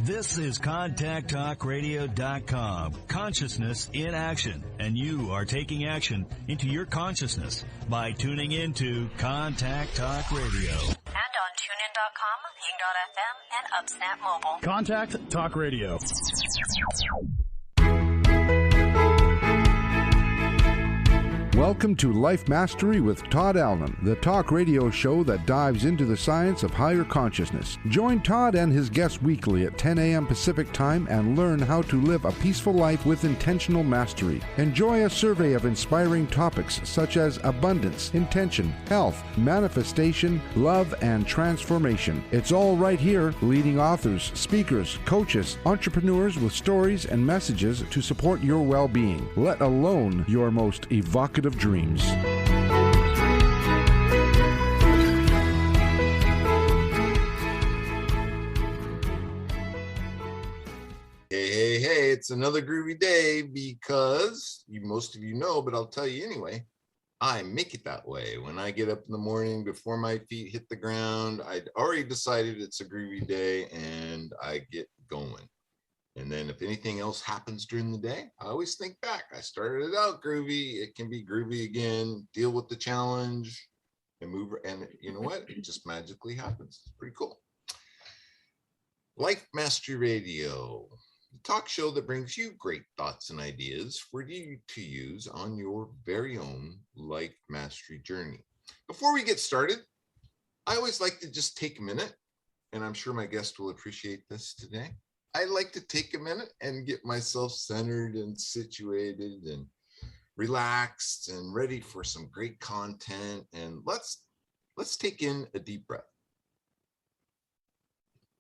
This is ContactTalkRadio.com. Consciousness in action. And you are taking action into your consciousness by tuning into Contact Talk Radio. And on TuneIn.com, Ping.fm, and UpSnap Mobile. Contact Talk Radio. Welcome to Life Mastery with Todd Allen, the talk radio show that dives into the science of higher consciousness. Join Todd and his guests weekly at 10 a.m. Pacific Time and learn how to live a peaceful life with intentional mastery. Enjoy a survey of inspiring topics such as abundance, intention, health, manifestation, love, and transformation. It's all right here. Leading authors, speakers, coaches, entrepreneurs with stories and messages to support your well-being, let alone your most evocative dreams. Hey, it's another groovy day because most of you know, but I'll tell you anyway, I make it that way. When I get up in the morning before my feet hit the ground, I'd already decided it's a groovy day and I get going. And then if anything else happens during the day, I always think back. I started it out groovy. It can be groovy again. Deal with the challenge and move. And you know what? It just magically happens. It's pretty cool. Life Mastery Radio, the talk show that brings you great thoughts and ideas for you to use on your very own life mastery journey. Before we get started, I always like to just take a minute, and I'm sure my guest will appreciate this today. I like to take a minute and get myself centered and situated and relaxed and ready for some great content. And let's take in a deep breath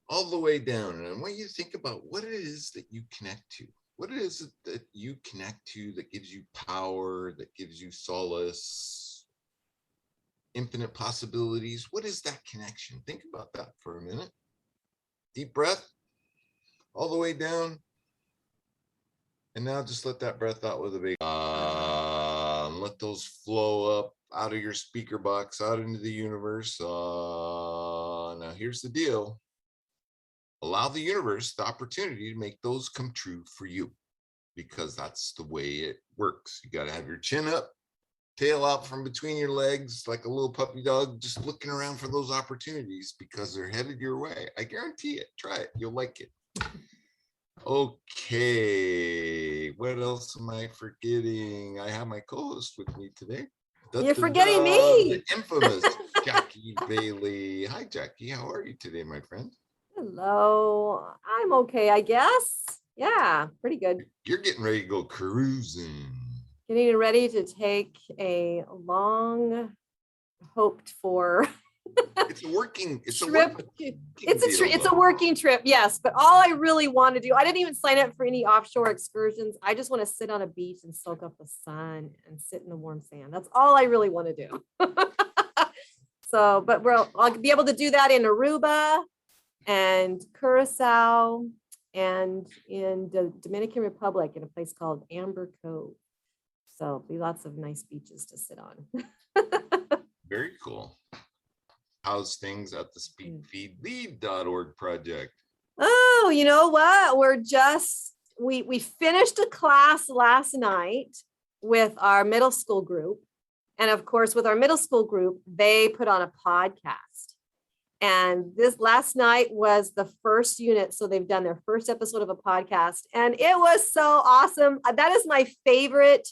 all the way down. And I want you to think about what it is that you connect to. What it is that you connect to that gives you power, that gives you solace, infinite possibilities. What is that connection? Think about that for a minute. Deep breath. All the way down. And now just let that breath out with a big and let those flow up out of your speaker box, out into the universe. Now here's the deal. Allow the universe the opportunity to make those come true for you, because that's the way it works. You got to have your chin up, tail out from between your legs like a little puppy dog, just looking around for those opportunities because they're headed your way. I guarantee it. Try it. You'll like it. Okay, what else am I forgetting? I have my co-host with me today. You're forgetting me. The infamous Jackie Bailey. Hi, Jackie. How are you today, my friend? Hello. I'm okay, I guess. Yeah, pretty good. You're getting ready to go cruising. Getting ready to take a long hoped for it's a working trip. It's a working trip, yes. But all I really want to do, I didn't even sign up for any offshore excursions. I just want to sit on a beach and soak up the sun and sit in the warm sand. That's all I really want to do. So, but I'll be able to do that in Aruba and Curacao and in the Dominican Republic in a place called Amber Cove. So there'll be lots of nice beaches to sit on. Very cool. How's things at the speakfeedlead.org project? Oh, you know what? We finished a class last night with our middle school group. And of course, with our middle school group, they put on a podcast. And this last night was the first unit. So they've done their first episode of a podcast. And it was so awesome. That is my favorite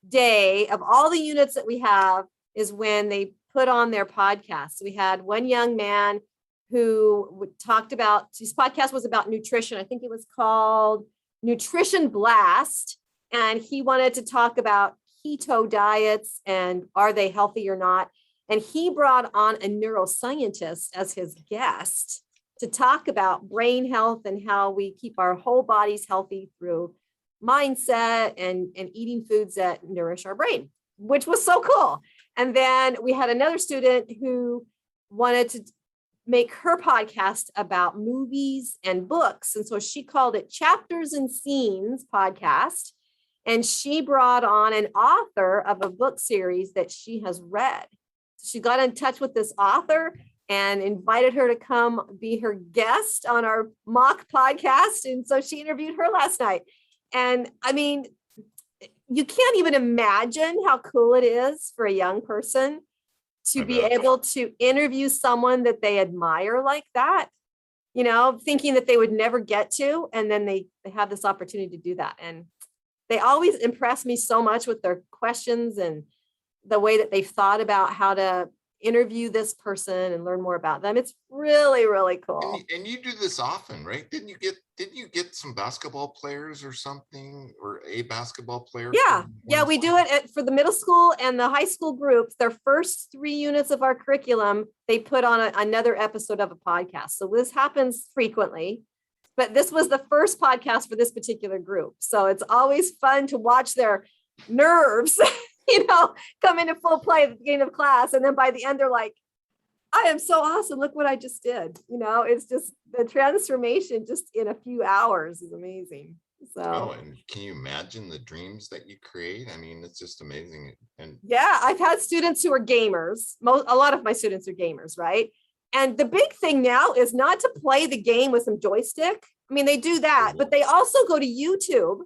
day of all the units that we have, is when they put on their podcast. We had one young man who talked about, his podcast was about nutrition. I think it was called Nutrition Blast. And he wanted to talk about keto diets and are they healthy or not? And he brought on a neuroscientist as his guest to talk about brain health and how we keep our whole bodies healthy through mindset and eating foods that nourish our brain, which was so cool. And then we had another student who wanted to make her podcast about movies and books. And so she called it Chapters and Scenes Podcast. And she brought on an author of a book series that she has read. She got in touch with this author and invited her to come be her guest on our mock podcast. And so she interviewed her last night. And I mean, you can't even imagine how cool it is for a young person to be able to interview someone that they admire like that, you know, thinking that they would never get to. And then they have this opportunity to do that. And they always impress me so much with their questions and the way that they've thought about how to interview this person and learn more about them. It's really, really cool. And you do this often, right? Didn't you get some basketball players or something, or a basketball player? Yeah, we do it for the middle school and the high school groups. Their first 3 units of our curriculum, they put on another episode of a podcast. So this happens frequently, but this was the first podcast for this particular group. So it's always fun to watch their nerves you know, come into full play at the beginning of class. And then by the end, they're like, I am so awesome. Look what I just did. You know, it's just the transformation just in a few hours is amazing. So, and can you imagine the dreams that you create? I mean, it's just amazing. And yeah, I've had students who are gamers. A lot of my students are gamers, right? And the big thing now is not to play the game with some joystick. I mean, they do that, but they also go to YouTube.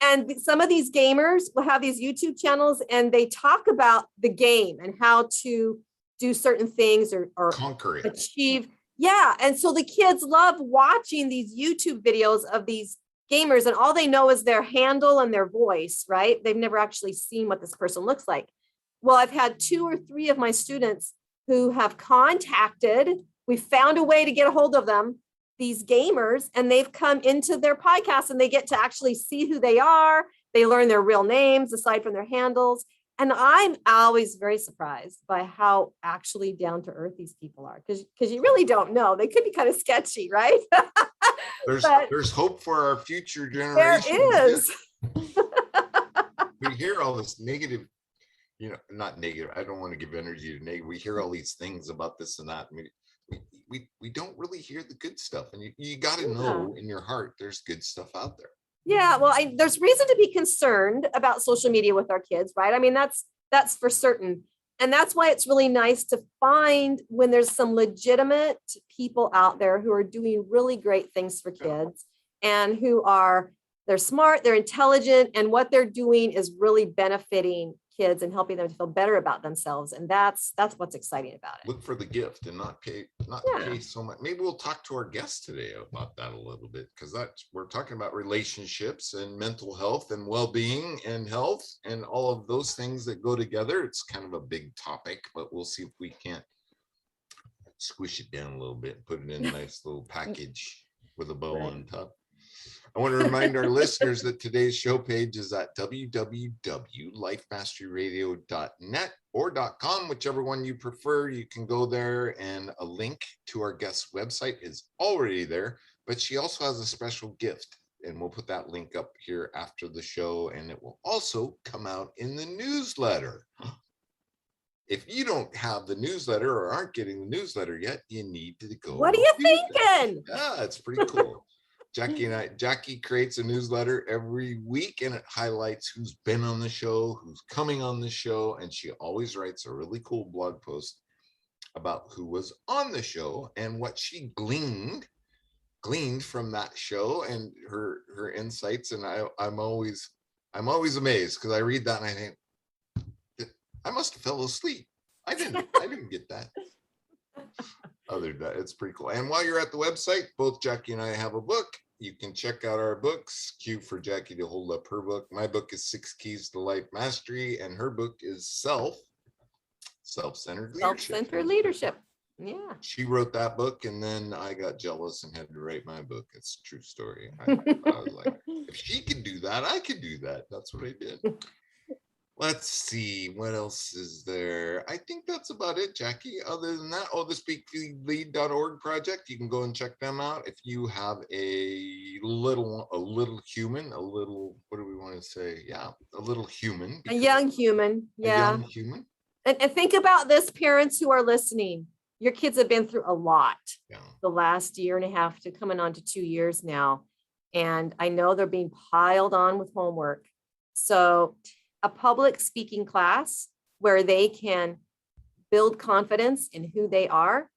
And some of these gamers will have these YouTube channels and they talk about the game and how to do certain things or conquer it. Achieve. Yeah. And so the kids love watching these YouTube videos of these gamers, and all they know is their handle and their voice, right? They've never actually seen what this person looks like. Well, I've had 2 or 3 of my students who have contacted, we found a way to get a hold of them, these gamers, and they've come into their podcast and they get to actually see who they are. They learn their real names aside from their handles. And I'm always very surprised by how actually down to earth these people are, because you really don't know. They could be kind of sketchy, right? There's hope for our future generations. There is. We hear all this negative, you know, not negative. I don't want to give energy to negative. We hear all these things about this and that. I mean, we don't really hear the good stuff, and you got to know in your heart there's good stuff out there. Yeah, well, there's reason to be concerned about social media with our kids, right? I mean, that's for certain. And that's why it's really nice to find when there's some legitimate people out there who are doing really great things for kids and they're smart, they're intelligent, and what they're doing is really benefiting kids and helping them to feel better about themselves. And that's what's exciting about it. Look for the gift and not pay so much. Maybe we'll talk to our guest today about that a little bit, because we're talking about relationships and mental health and well-being and health and all of those things that go together. It's kind of a big topic, but we'll see if we can't squish it down a little bit and put it in a nice little package with a bow on top. I want to remind our listeners that today's show page is at www.lifemasteryradio.net or .com, whichever one you prefer. You can go there, and a link to our guest's website is already there, but she also has a special gift, and we'll put that link up here after the show, and it will also come out in the newsletter. If you don't have the newsletter or aren't getting the newsletter yet, you need to go. What are you thinking? Yeah, it's pretty cool. Jackie creates a newsletter every week, and it highlights who's been on the show, who's coming on the show, and she always writes a really cool blog post about who was on the show and what she gleaned from that show and her insights. And I'm always amazed, because I read that and I think, I must have fell asleep. I didn't get that. Other than that, it's pretty cool. And while you're at the website, both Jackie and I have a book. You can check out our books. Cue for Jackie to hold up her book. My book is 6 Keys to Life Mastery, and her book is Self-Centered Leadership. Self-centered leadership. Yeah. She wrote that book, and then I got jealous and had to write my book. It's a true story. I was like, if she could do that, I could do that. That's what I did. Let's see, what else is there? I think that's about it, Jackie. Other than that, the speaklead.org project, you can go and check them out. If you have a little human, what do we want to say? Yeah, a little human. A young human. Yeah. A young human. And think about this, parents who are listening. Your kids have been through a lot the last year and a half to coming on to 2 years now. And I know they're being piled on with homework. So a public speaking class where they can build confidence in who they are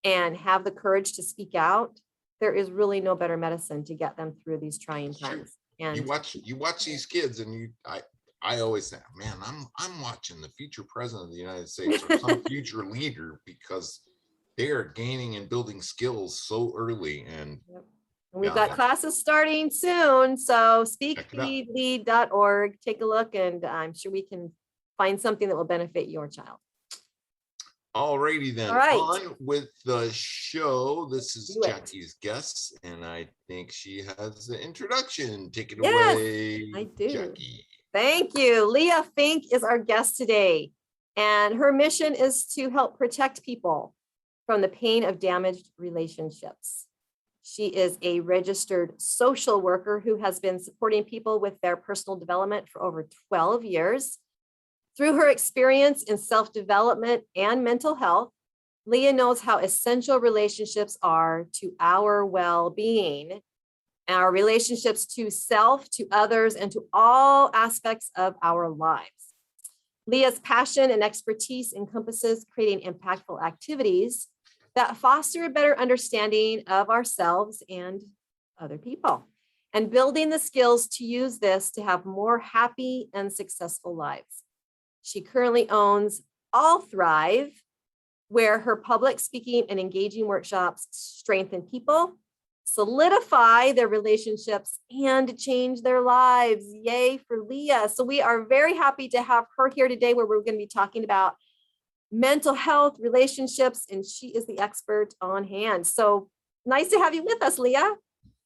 and have the courage to speak out, there is really no better medicine to get them through these trying times. And you watch these kids, and I always say, man, I'm watching the future president of the United States or some future leader, because they are gaining and building skills so early. And we've got classes starting soon. So speaklead.org, take a look, and I'm sure we can find something that will benefit your child. Alrighty then. All right. On with the show. This is Jackie's guest, and I think she has the introduction. Take it away. I do. Jackie. Thank you. Leah Fink is our guest today, and her mission is to help protect people from the pain of damaged relationships. She is a registered social worker who has been supporting people with their personal development for over 12 years. Through her experience in self-development and mental health, Leah knows how essential relationships are to our well-being, our relationships to self, to others, and to all aspects of our lives. Leah's passion and expertise encompasses creating impactful activities that foster a better understanding of ourselves and other people, and building the skills to use this to have more happy and successful lives. She currently owns All Thrive, where her public speaking and engaging workshops strengthen people, solidify their relationships, and change their lives. Yay for Leah. So we are very happy to have her here today, where we're going to be talking about mental health, relationships, and she is the expert on hand. So nice to have you with us, Leah.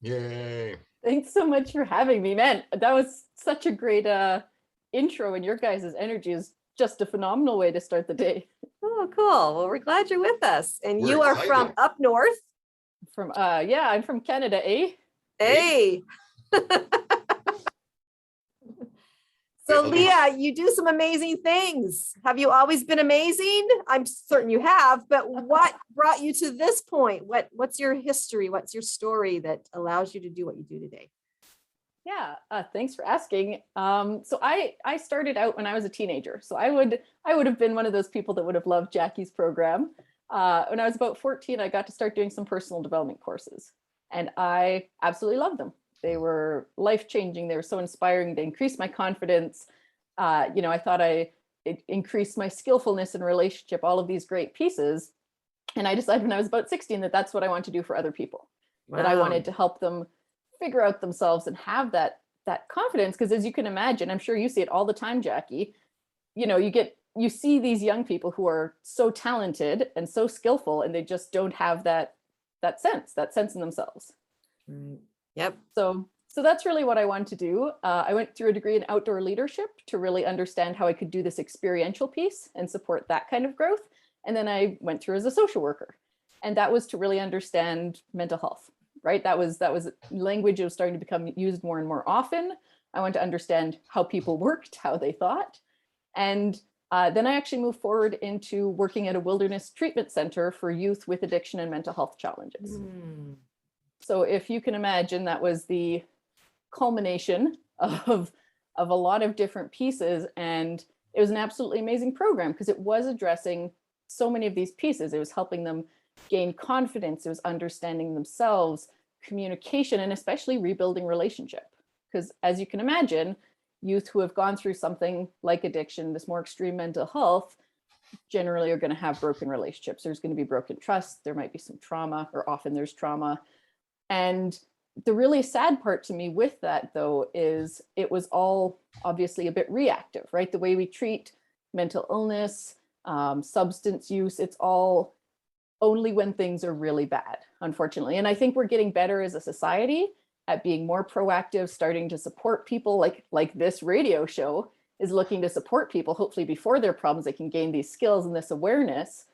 Yay. Thanks so much for having me, man. That was such a great intro, and your guys' energy is just a phenomenal way to start the day. Oh, cool. Well, we're glad you're with us. And We're you are excited. from up north. From I'm from Canada, eh? Hey. So Leah, you do some amazing things. Have you always been amazing? I'm certain you have, but what brought you to this point? What's your history? What's your story that allows you to do what you do today? Yeah, thanks for asking. So I started out when I was a teenager. So I would have been one of those people that would have loved Jackie's program. When I was about 14, I got to start doing some personal development courses, and I absolutely loved them. They were life-changing. They were so inspiring. They increased my confidence. I thought it increased my skillfulness in relationship, all of these great pieces. And I decided when I was about 16 that that's what I wanted to do for other people. Wow. That I wanted to help them figure out themselves and have that confidence. Because as you can imagine, I'm sure you see it all the time, Jackie, you see these young people who are so talented and so skillful, and they just don't have that sense in themselves. Right. Yep. So that's really what I wanted to do. I went through a degree in outdoor leadership to really understand how I could do this experiential piece and support that kind of growth. And then I went through as a social worker, and that was to really understand mental health, right? That was language that was starting to become used more and more often. I wanted to understand how people worked, how they thought. And then I actually moved forward into working at a wilderness treatment center for youth with addiction and mental health challenges. So if you can imagine, that was the culmination of a lot of different pieces. And it was an absolutely amazing program because it was addressing so many of these pieces. It was helping them gain confidence. It was understanding themselves, communication, and especially rebuilding relationship. Because as you can imagine, youth who have gone through something like addiction, this more extreme mental health, generally are going to have broken relationships. There's going to be broken trust. There might be some trauma, or often there's trauma. And the really sad part to me with that, though, is it was all obviously a bit reactive, right? The way we treat mental illness, substance use, it's all only when things are really bad, unfortunately. And I think we're getting better as a society at being more proactive, starting to support people like this radio show is looking to support people, hopefully before their problems, they can gain these skills and this awareness.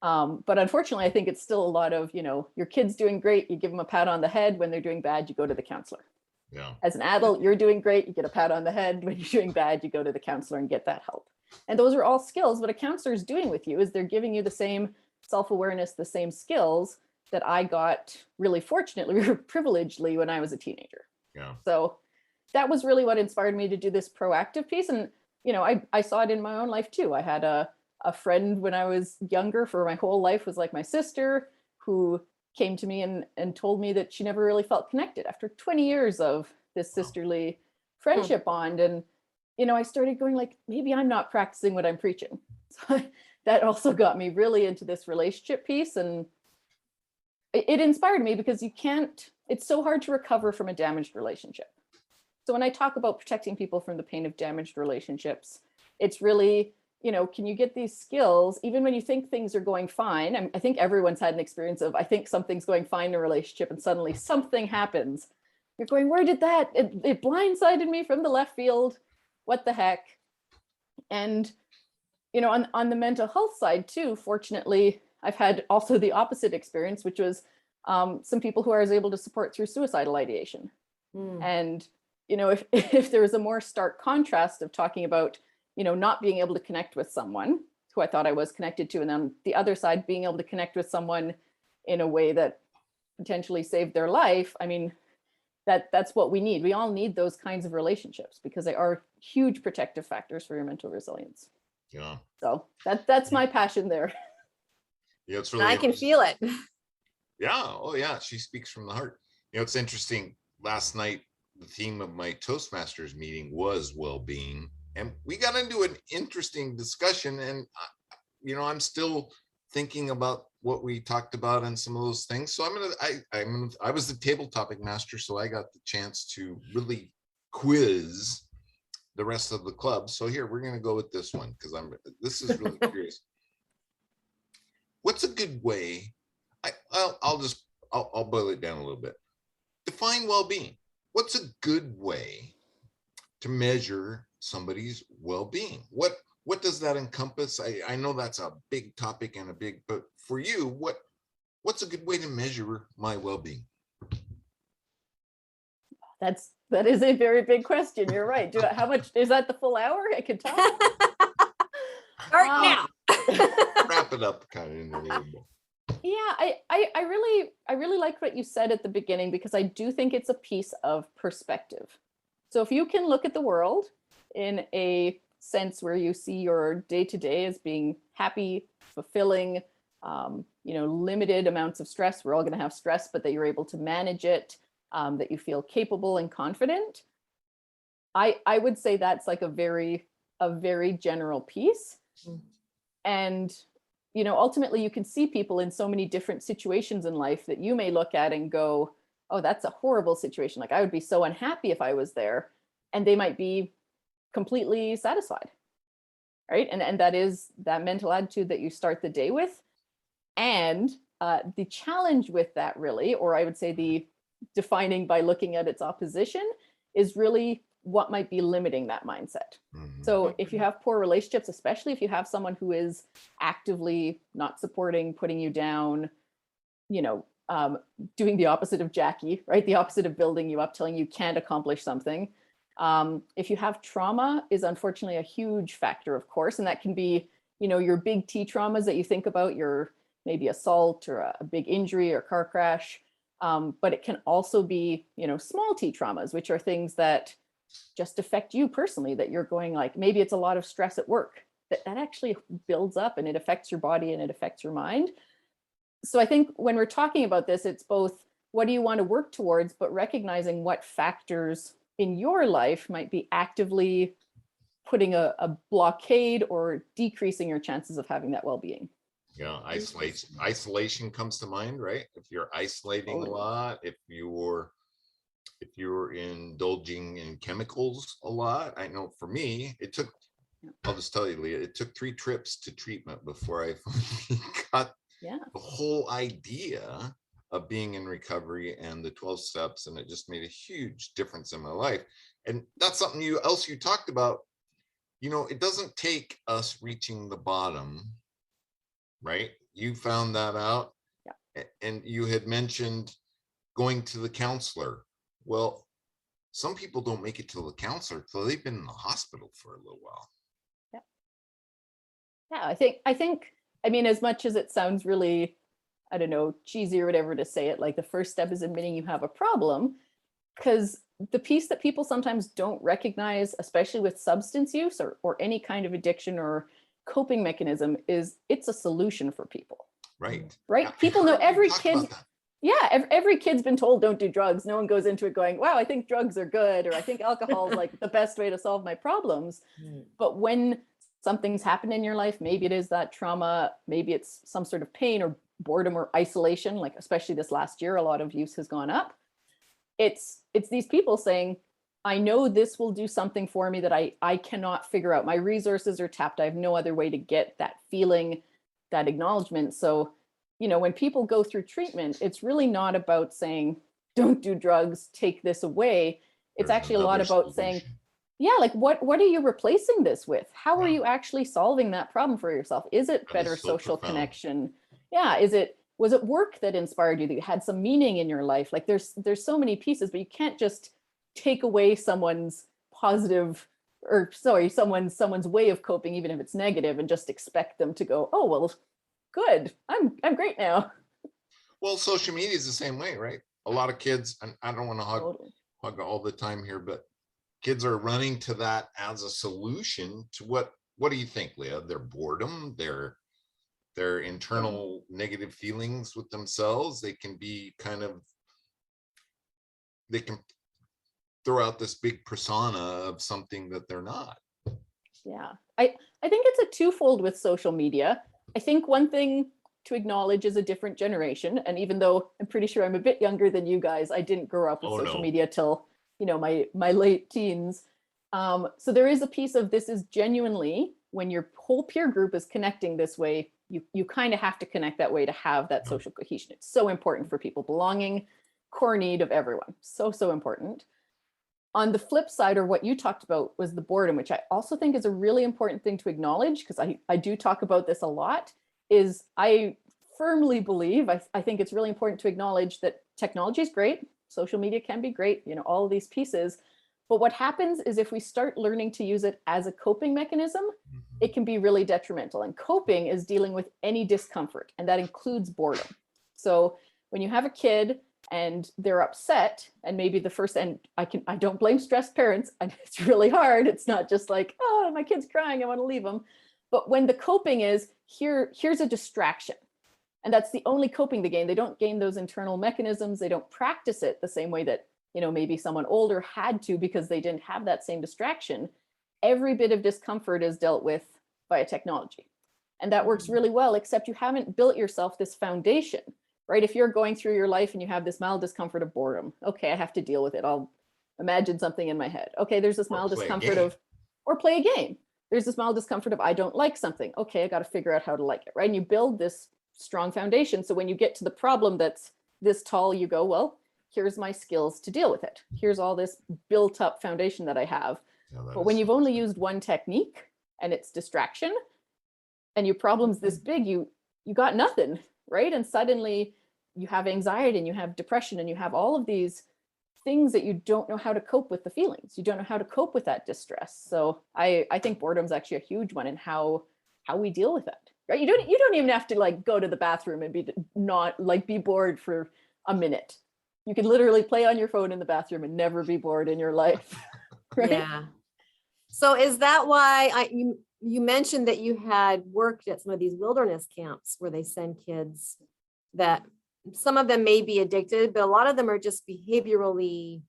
But unfortunately, I think it's still a lot of, your kid's doing great, you give them a pat on the head. When they're doing bad, you go to the counselor. Yeah. As an adult, you're doing great, you get a pat on the head. When you're doing bad, you go to the counselor and get that help. And those are all skills. What a counselor is doing with you is they're giving you the same self-awareness, the same skills that I got really fortunately or privilegedly when I was a teenager. Yeah. So that was really what inspired me to do this proactive piece. And, I saw it in my own life too. I had a a friend when I was younger for my whole life was like my sister, who came to me and told me that she never really felt connected after 20 years of this sisterly friendship bond. And, you know, I started going like, maybe I'm not practicing what I'm preaching. So that also got me really into this relationship piece. And it inspired me because it's so hard to recover from a damaged relationship. So when I talk about protecting people from the pain of damaged relationships, it's really, you know, can you get these skills even when you think things are going fine? I think everyone's had an experience of, I think something's going fine in a relationship and suddenly something happens. You're going, where did that? It blindsided me from the left field. What the heck? And, you know, on the mental health side too, fortunately, I've had also the opposite experience, which was some people who I was able to support through suicidal ideation. And, you know, if there was a more stark contrast of talking about, you know, not being able to connect with someone who I thought I was connected to, and then the other side being able to connect with someone in a way that potentially saved their life. I mean, that's what we need. We all need those kinds of relationships because they are huge protective factors for your mental resilience. Yeah. So that's my passion there. Yeah, it's really I can feel it. Yeah. Oh, yeah. She speaks from the heart. You know, it's interesting. Last night, the theme of my Toastmasters meeting was well-being, and we got into an interesting discussion. And you know, I'm still thinking about what we talked about and some of those things. So I was the table topic master, so I got the chance to really quiz the rest of the club. So here we're going to go with this one because this is really curious. What's a good way? I'll boil it down a little bit. Define well-being. What's a good way to measure somebody's well-being? What does that encompass? I know that's a big topic and but for you, what's a good way to measure my well-being? That is a very big question. You're right. How much is that? The full hour? I could talk. Start now. Wrap it up kind of in a little bit. Yeah, I really like what you said at the beginning, because I do think it's a piece of perspective. So if you can look at the world in a sense where you see your day-to-day as being happy, fulfilling, you know, limited amounts of stress. We're all going to have stress, but that you're able to manage it, that you feel capable and confident. I would say that's like a very general piece. And, you know, ultimately you can see people in so many different situations in life that you may look at and go, oh, that's a horrible situation. Like I would be so unhappy if I was there. And they might be completely satisfied, right? And that is that mental attitude that you start the day with. And the challenge with that really, or I would say the defining by looking at its opposition, is really what might be limiting that mindset. So if you have poor relationships, especially if you have someone who is actively not supporting, putting you down, you know, doing the opposite of Jackie, right? The opposite of building you up, telling you can't accomplish something. If you have trauma is unfortunately a huge factor, of course, and that can be, you know, your big T traumas that you think about, your maybe assault or a big injury or car crash. But it can also be, you know, small T traumas, which are things that just affect you personally, that you're going like, maybe it's a lot of stress at work that actually builds up and it affects your body and it affects your mind. So I think when we're talking about this, it's both what do you want to work towards, but recognizing what factors in your life might be actively putting a blockade or decreasing your chances of having that well-being. Yeah, isolation comes to mind, right? If you're isolating a lot, if you're indulging in chemicals a lot. I know for me, I'll just tell you, Leah, it took 3 trips to treatment before I got the whole idea of being in recovery and the 12 steps. And it just made a huge difference in my life. And that's something you talked about. You know, it doesn't take us reaching the bottom, right? You found that out. Yeah. And you had mentioned going to the counselor. Well, some people don't make it to the counselor till they've been in the hospital for a little while. Yeah, I think, I mean, as much as it sounds really, I don't know, cheesy or whatever to say it, like the first step is admitting you have a problem, because the piece that people sometimes don't recognize, especially with substance use or any kind of addiction or coping mechanism is it's a solution for people. Right. Right? I People know heard you every talk kid. about that. Yeah, every kid's been told don't do drugs. No one goes into it going, wow, I think drugs are good, or I think alcohol is like the best way to solve my problems. But when something's happened in your life, maybe it is that trauma, maybe it's some sort of pain or boredom or isolation, like especially this last year, a lot of use has gone up. It's these people saying, I know this will do something for me that I cannot figure out. My resources are tapped. I have no other way to get that feeling, that acknowledgement. So when people go through treatment, it's really not about saying, don't do drugs, take this away. It's There's actually a lot another about saying, solution. yeah, like what are you replacing this with? How are you actually solving that problem for yourself? Is it That better is so social profound. connection? Yeah, was it work that inspired you, that you had some meaning in your life? Like there's so many pieces, but you can't just take away someone's someone's way of coping, even if it's negative, and just expect them to go, oh, well, good. I'm great now. Well, social media is the same way, right? A lot of kids, and I don't want to Totally. hug all the time here, but kids are running to that as a solution to what do you think, Leah? Their boredom, their internal negative feelings with themselves. They can throw out this big persona of something that they're not. Yeah, I think it's a twofold with social media. I think one thing to acknowledge is a different generation. And even though I'm pretty sure I'm a bit younger than you guys, I didn't grow up with social media till, my late teens. So there is a piece of this is genuinely when your whole peer group is connecting this way, you kind of have to connect that way to have that social cohesion. It's so important for people. Belonging, core need of everyone. So, so important. On the flip side, or what you talked about, was the boredom, which I also think is a really important thing to acknowledge, because I do talk about this a lot, is I firmly believe, I think it's really important to acknowledge that technology is great. Social media can be great, all of these pieces. But what happens is if we start learning to use it as a coping mechanism, it can be really detrimental. And coping is dealing with any discomfort, and that includes boredom. So when you have a kid and they're upset, and maybe I don't blame stressed parents, and it's really hard. It's not just like, oh, my kid's crying, I want to leave them. But when the coping is here's a distraction, and that's the only coping they gain. They don't gain those internal mechanisms. They don't practice it the same way that, maybe someone older had to, because they didn't have that same distraction. Every bit of discomfort is dealt with via technology. And that works really well, except you haven't built yourself this foundation, right? If you're going through your life and you have this mild discomfort of boredom, okay, I have to deal with it. I'll imagine something in my head. Okay, there's this mild discomfort or play a game. There's this mild discomfort of I don't like something. Okay, I got to figure out how to like it, right? And you build this strong foundation. So when you get to the problem that's this tall, you go, well, here's my skills to deal with it. Here's all this built up foundation that I have. But when you've only used one technique and it's distraction, and your problem's this big, you got nothing, right? And suddenly you have anxiety and you have depression and you have all of these things that you don't know how to cope with the feelings. You don't know how to cope with that distress. So I think boredom's actually a huge one in how we deal with it, right? You don't even have to like go to the bathroom and be bored for a minute. You can literally play on your phone in the bathroom and never be bored in your life. Right? Yeah. So is that why you mentioned that you had worked at some of these wilderness camps where they send kids that some of them may be addicted, but a lot of them are just behaviorally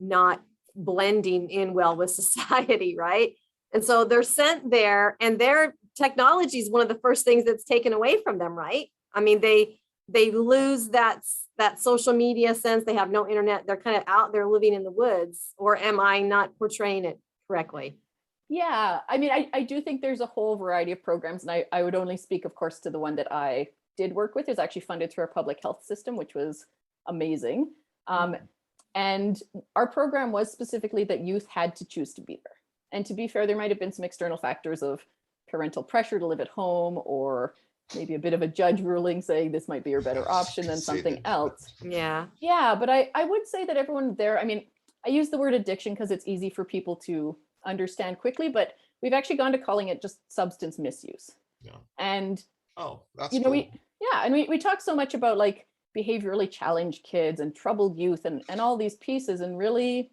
not blending in well with society, right? And so they're sent there, and their technology is one of the first things that's taken away from them, right? I mean, they lose that social media sense. They have no internet. They're kind of out there living in the woods. Or am I not portraying it correctly? Yeah, I mean, I do think there's a whole variety of programs, and I would only speak, of course, to the one that I did work with. Is actually funded through our public health system, which was amazing. And our program was specifically that youth had to choose to be there. And to be fair, there might have been some external factors of parental pressure to live at home, or maybe a bit of a judge ruling saying this might be your better option than something else. Yeah. Yeah, but I would say that everyone there, I mean, I use the word addiction because it's easy for people to understand quickly, but we've actually gone to calling it just substance misuse. Yeah. And that's cool. we talk so much about like behaviorally challenged kids and troubled youth and all these pieces, and really,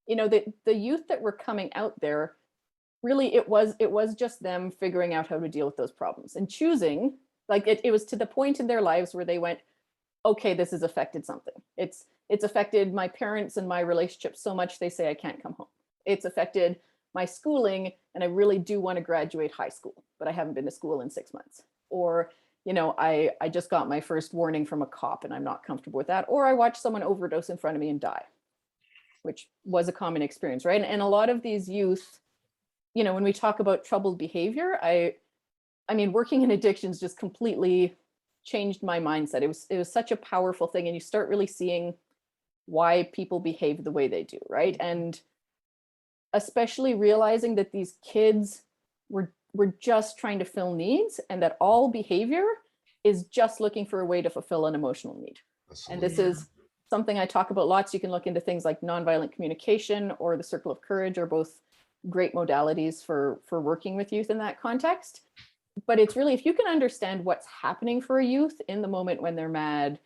the youth that were coming out there, really it was just them figuring out how to deal with those problems and choosing, like it was to the point in their lives where they went, okay, this has affected something. It's affected my parents and my relationship so much they say I can't come home. It's affected my schooling and I really do want to graduate high school, but I haven't been to school in 6 months. Or, I just got my first warning from a cop and I'm not comfortable with that. Or I watched someone overdose in front of me and die, which was a common experience, right? And a lot of these youth, when we talk about troubled behavior, I mean, working in addictions just completely changed my mindset. It was such a powerful thing. And you start really seeing why people behave the way they do, right? And especially realizing that these kids were just trying to fill needs and that all behavior is just looking for a way to fulfill an emotional need. Absolutely. And this is something I talk about lots. You can look into things like nonviolent communication or the circle of courage are both great modalities for working with youth in that context. But it's really, if you can understand what's happening for a youth in the moment when they're mad,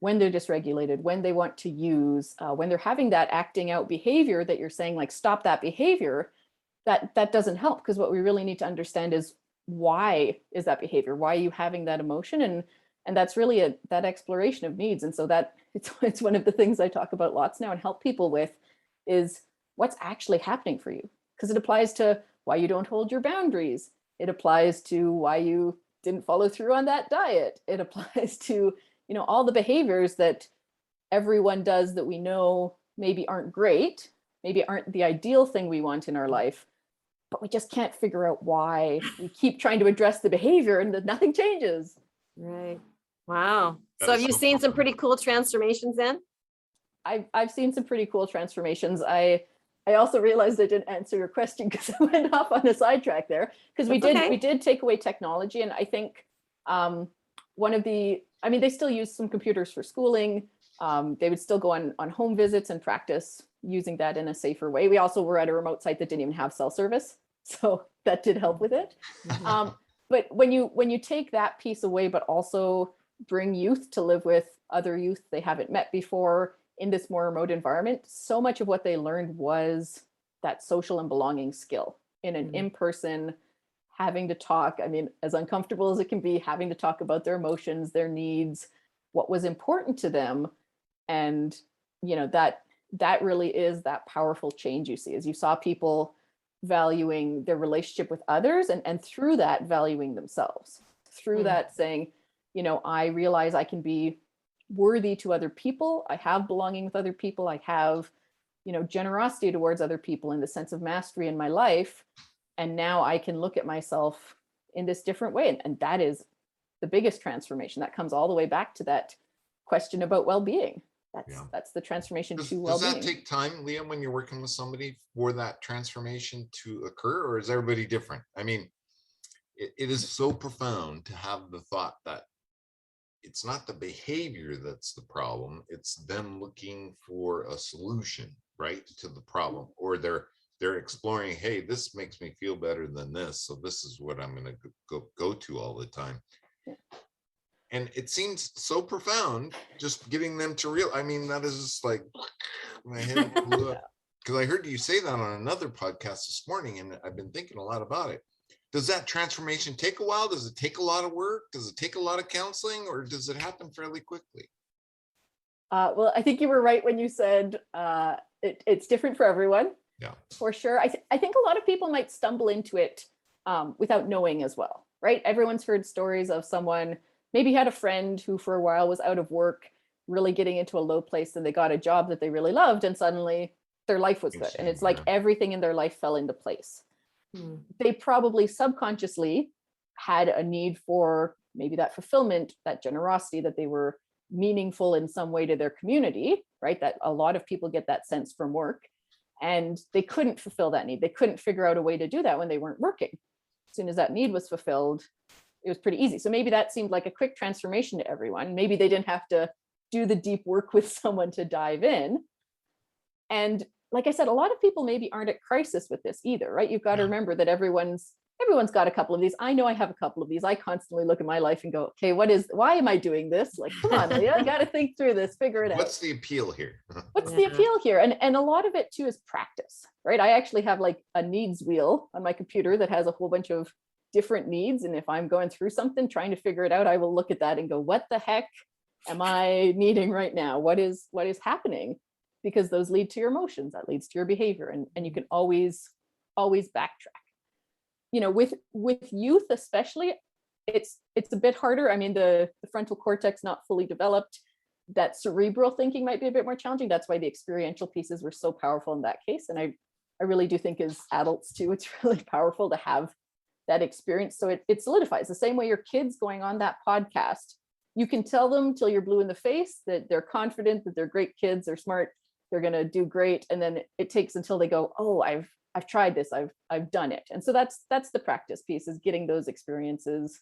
when they're dysregulated, when they want to use, when they're having that acting out behavior that you're saying, like, stop that behavior, that doesn't help, because what we really need to understand is why is that behavior? Why are you having that emotion? And that's really that exploration of needs. And so that it's one of the things I talk about lots now and help people with is what's actually happening for you, because it applies to why you don't hold your boundaries. It applies to why you didn't follow through on that diet. It applies to, all the behaviors that everyone does that we know maybe aren't great, maybe aren't the ideal thing we want in our life, but we just can't figure out why. We keep trying to address the behavior and nothing changes. Right. Wow. So have you seen some pretty cool transformations then? I've seen some pretty cool transformations. I also realized I didn't answer your question because I went off on a sidetrack there, because we did take away technology. And I think they still use some computers for schooling. They would still go on home visits and practice using that in a safer way. We also were at a remote site that didn't even have cell service, so that did help with it. But when you take that piece away, but also bring youth to live with other youth they haven't met before in this more remote environment, so much of what they learned was that social and belonging skill in an in-person, having to talk, as uncomfortable as it can be, having to talk about their emotions, their needs, what was important to them. And, that really is that powerful change you see, as you saw people valuing their relationship with others and through that valuing themselves, through that saying, I realize I can be worthy to other people. I have belonging with other people. I have, generosity towards other people in the sense of mastery in my life. And now I can look at myself in this different way. And that is the biggest transformation. That comes all the way back to that question about well-being. That's the transformation to well-being. Does that take time, Leah, when you're working with somebody for that transformation to occur, or is everybody different? It is so profound to have the thought that it's not the behavior that's the problem, it's them looking for a solution, right, to the problem, or they're exploring, hey, this makes me feel better than this, so this is what I'm going to go to all the time. And it seems so profound, just getting them to that is just like my head blew up, because I heard you say that on another podcast this morning, and I've been thinking a lot about it. Does that transformation take a while? Does it take a lot of work? Does it take a lot of counseling, or does it happen fairly quickly? Well, I think you were right when you said it's different for everyone. Yeah, for sure. I think a lot of people might stumble into it without knowing as well, right? Everyone's heard stories of someone, maybe had a friend who for a while was out of work, really getting into a low place, and they got a job that they really loved, and suddenly their life was good. And it's like everything in their life fell into place. They probably subconsciously had a need for maybe that fulfillment, that generosity, that they were meaningful in some way to their community, right? That a lot of people get that sense from work, and they couldn't fulfill that need. They couldn't figure out a way to do that when they weren't working. As soon as that need was fulfilled, it was pretty easy. So maybe that seemed like a quick transformation to everyone. Maybe they didn't have to do the deep work with someone to dive in. And like I said, a lot of people maybe aren't at crisis with this either, right? You've got to remember that everyone's everyone's got a couple of these. I know I have a couple of these. I constantly look at my life and go, okay, why am I doing this? Like, come on, Leah, I got to think through this, figure it out. What's the appeal here? What's the appeal here? And a lot of it too is practice, right? I actually have like a needs wheel on my computer that has a whole bunch of different needs. And if I'm going through something, trying to figure it out, I will look at that and go, what the heck am I needing right now? What is happening? Because those lead to your emotions, that leads to your behavior. And you can always backtrack. You know, with youth especially, it's a bit harder. I mean, the frontal cortex not fully developed, that cerebral thinking might be a bit more challenging. That's why the experiential pieces were so powerful in that case. And I really do think as adults too, it's really powerful to have that experience. So it solidifies the same way your kids going on that podcast. You can tell them till you're blue in the face that they're confident, that they're great kids, they're smart, they're going to do great. And then it takes until they go, oh, I've tried this, I've done it. And so that's the practice piece, is getting those experiences.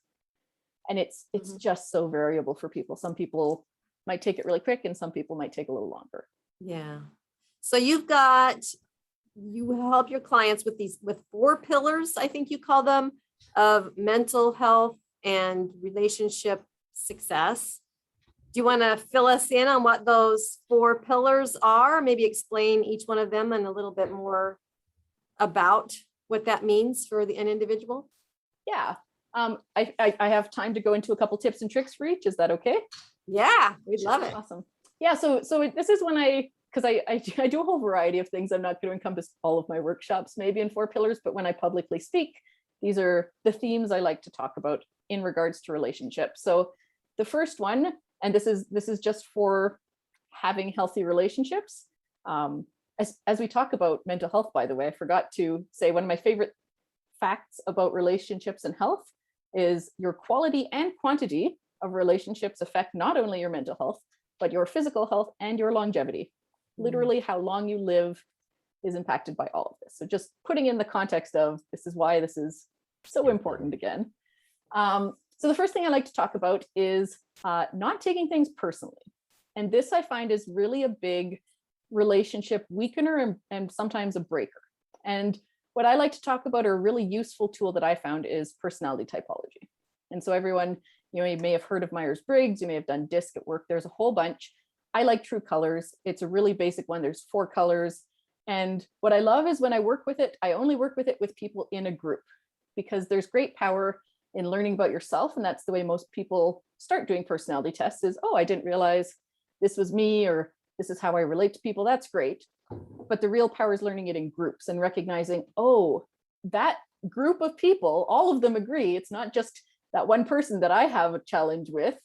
And it's just so variable for people. Some people might take it really quick and some people might take a little longer. Yeah. So you help your clients with 4 pillars, I think you call them, of mental health and relationship success. Do you want to fill us in on what those 4 pillars are? Maybe explain each one of them and a little bit more about what that means for an individual? Yeah. I have time to go into a couple tips and tricks for each. Is that okay? Yeah, we'd love it. Awesome. Yeah. So this is when because I do a whole variety of things. I'm not going to encompass all of my workshops maybe in 4 pillars, but when I publicly speak, these are the themes I like to talk about in regards to relationships. So the first one, and this is just for having healthy relationships. As we talk about mental health, by the way, I forgot to say one of my favorite facts about relationships and health is your quality and quantity of relationships affect not only your mental health, but your physical health and your longevity. Literally, how long you live is impacted by all of this. So just putting in the context of this is why this is so important again. So the first thing I like to talk about is not taking things personally. And this I find is really a big relationship weakener and sometimes a breaker. And what I like to talk about, or a really useful tool that I found, is personality typology. And so everyone, you may have heard of Myers-Briggs, you may have done DISC at work. There's a whole bunch. I like True Colors. It's a really basic one. There's 4 colors. And what I love is when I work with it, I only work with it with people in a group, because there's great power in learning about yourself. And that's the way most people start doing personality tests is, oh, I didn't realize this was me, or this is how I relate to people. That's great. But the real power is learning it in groups and recognizing, oh, that group of people, all of them agree. It's not just that one person that I have a challenge with.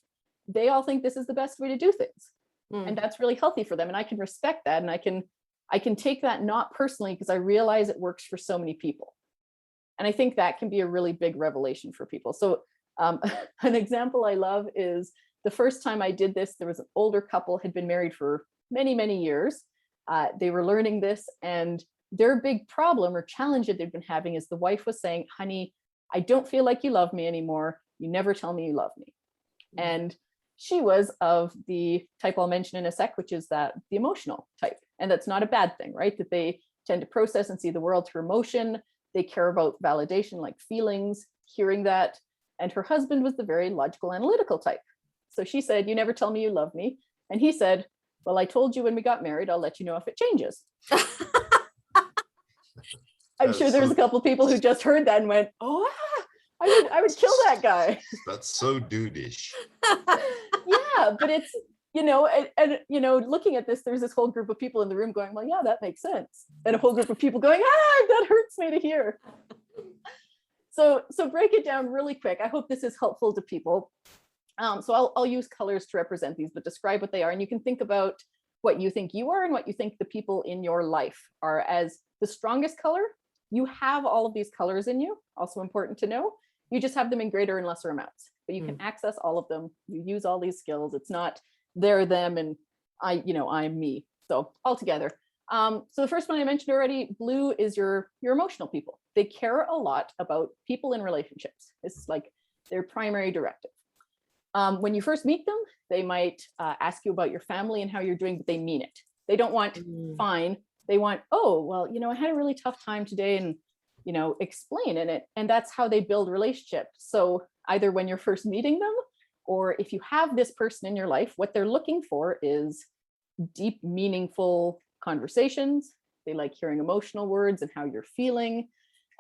They all think this is the best way to do things. And that's really healthy for them. And I can respect that. And I can take that not personally, because I realize it works for so many people. And I think that can be a really big revelation for people. So an example I love is the first time I did this, there was an older couple, had been married for many, many years. They were learning this, and their big problem or challenge that they've been having is the wife was saying, honey, I don't feel like you love me anymore. You never tell me you love me. And she was of the type I'll mention in a sec, which is the emotional type. And that's not a bad thing, right? That they tend to process and see the world through emotion. They care about validation, like feelings, hearing that. And her husband was the very logical, analytical type. So she said, you never tell me you love me. And he said, well, I told you when we got married, I'll let you know if it changes. I'm sure there's a couple of people who just heard that and went, oh, I would kill that guy. That's so dudeish. Yeah, but it's, and looking at this, there's this whole group of people in the room going, well, yeah, that makes sense. And a whole group of people going, that hurts me to hear. So break it down really quick. I hope this is helpful to people. So I'll use colors to represent these, but describe what they are. And you can think about what you think you are and what you think the people in your life are. As the strongest color, you have all of these colors in you. Also important to know. You just have them in greater and lesser amounts, but you can access all of them. You use all these skills. It's not they're them and I'm me. So all together. So the first one I mentioned already, blue is your emotional people. They care a lot about people in relationships. This is like their primary directive. When you first meet them, they might ask you about your family and how you're doing, but they mean it. They don't want fine. They want, oh, well, I had a really tough time today and explain in it. And that's how they build relationships. So either when you're first meeting them, or if you have this person in your life, what they're looking for is deep, meaningful conversations. They like hearing emotional words and how you're feeling,